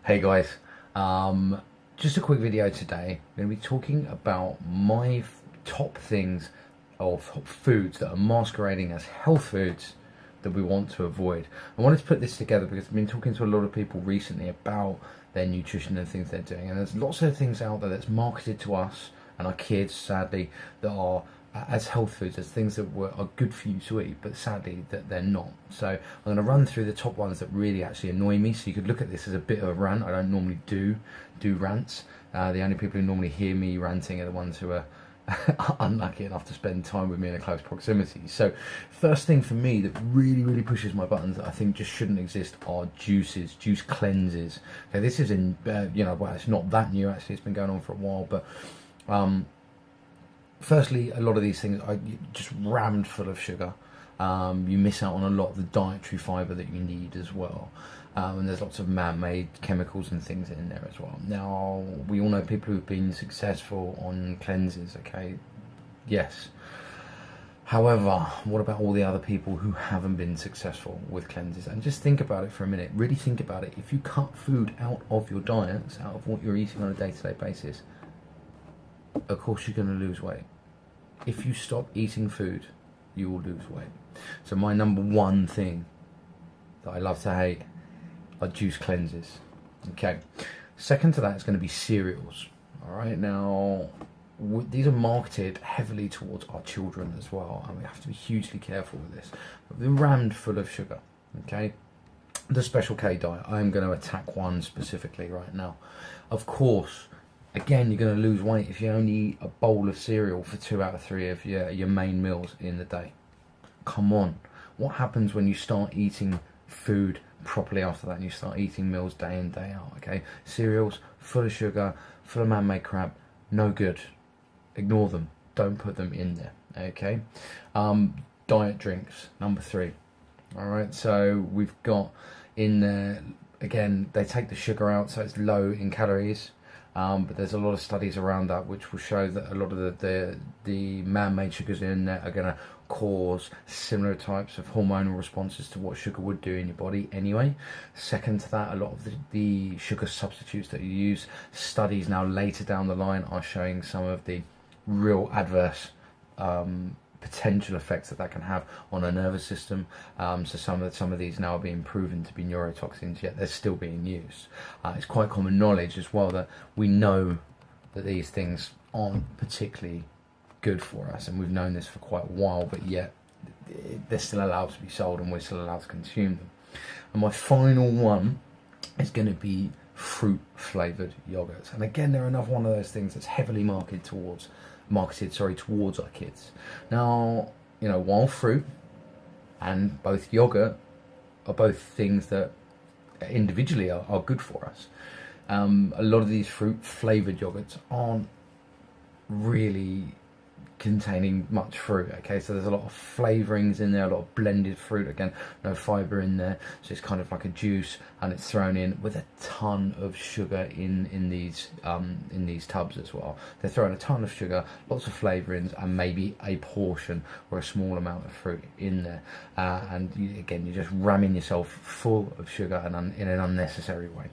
Hey guys, just a quick video today. I'm going to be talking about my top things or top foods that are masquerading as health foods that we want to avoid. I wanted to put this together because I've been talking to a lot of people recently about their nutrition and things they're doing, and there's lots of things out there that's marketed to us and our kids, sadly, that are as health foods, as things that are good for you to eat, but sadly that they're not. So I'm going to run through the top ones that really actually annoy me, so you could look at this as a bit of a rant. I don't normally do rants. The only people who normally hear me ranting are the ones who are unlucky enough to spend time with me in a close proximity. So first thing for me that really pushes my buttons that I think just shouldn't exist are juices, juice cleanses. Okay, this is well, it's not that new actually, it's been going on for a while, but firstly, a lot of these things are just rammed full of sugar. You miss out on a lot of the dietary fibre that you need as well. And there's lots of man-made chemicals and things in there as well. Now, we all know people who've been successful on cleanses, okay? Yes. However, what about all the other people who haven't been successful with cleanses? And just think about it for a minute. Really think about it. If you cut food out of your diets, out of what you're eating on a day-to-day basis, of course you're going to lose weight. If you stop eating food, you will lose weight. So my number one thing that I love to hate are juice cleanses. Okay. Second to that is going to be cereals. All right. Now, these are marketed heavily towards our children as well, and we have to be hugely careful with this. They're rammed full of sugar. Okay. The Special K diet, I'm going to attack one specifically right now. Of course, again, you're going to lose weight if you only eat a bowl of cereal for 2 out of 3 of your main meals in the day. Come on. What happens when you start eating food properly after that and you start eating meals day in, day out? Okay, cereals full of sugar, full of man-made crap, no good. Ignore them. Don't put them in there. Okay. Diet drinks, number 3. All right, so we've got in there, again, they take the sugar out, so it's low in calories. But there's a lot of studies around that which will show that a lot of the man-made sugars in there are going to cause similar types of hormonal responses to what sugar would do in your body anyway. Second to that, a lot of the sugar substitutes that you use, studies now later down the line are showing some of the real adverse potential effects that can have on a nervous system. So some of these now are being proven to be neurotoxins, yet they're still being used. It's quite common knowledge as well that we know that these things aren't particularly good for us, and we've known this for quite a while, but yet they're still allowed to be sold and we're still allowed to consume them. And my final one is going to be fruit flavoured yogurts. And again, they're another one of those things that's heavily marketed towards our kids. Now, while fruit and both yogurt are both things that individually are good for us, a lot of these fruit flavoured yogurts aren't really containing much fruit. Okay, so there's a lot of flavorings in there, a lot of blended fruit, again no fiber in there, so it's kind of like a juice, and it's thrown in with a ton of sugar in these tubs as well. They're throwing a ton of sugar, lots of flavorings, and maybe a portion or a small amount of fruit in there, and you're just ramming yourself full of sugar and in an unnecessary way.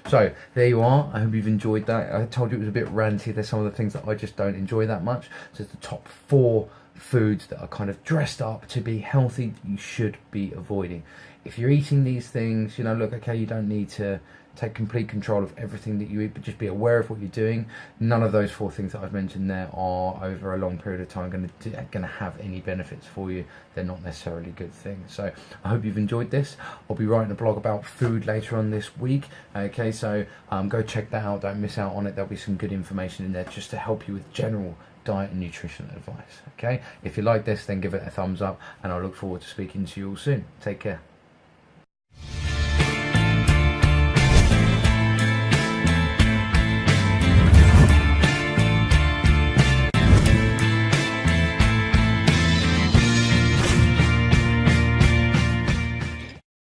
So there you are. I hope you've enjoyed that. I told you it was a bit ranty. There's some of the things that I just don't enjoy that much. So it's the top 4 foods that are kind of dressed up to be healthy that you should be avoiding. If you're eating these things, look, okay, you don't need to take complete control of everything that you eat, but just be aware of what you're doing. None of those 4 things that I've mentioned there are over a long period of time going to have any benefits for you. They're not necessarily good things. So I hope you've enjoyed this. I'll be writing a blog about food later on this week. Okay, so go check that out. Don't miss out on it. There'll be some good information in there just to help you with general diet and nutrition advice. Okay, if you like this, then give it a thumbs up, and I look forward to speaking to you all soon. Take care.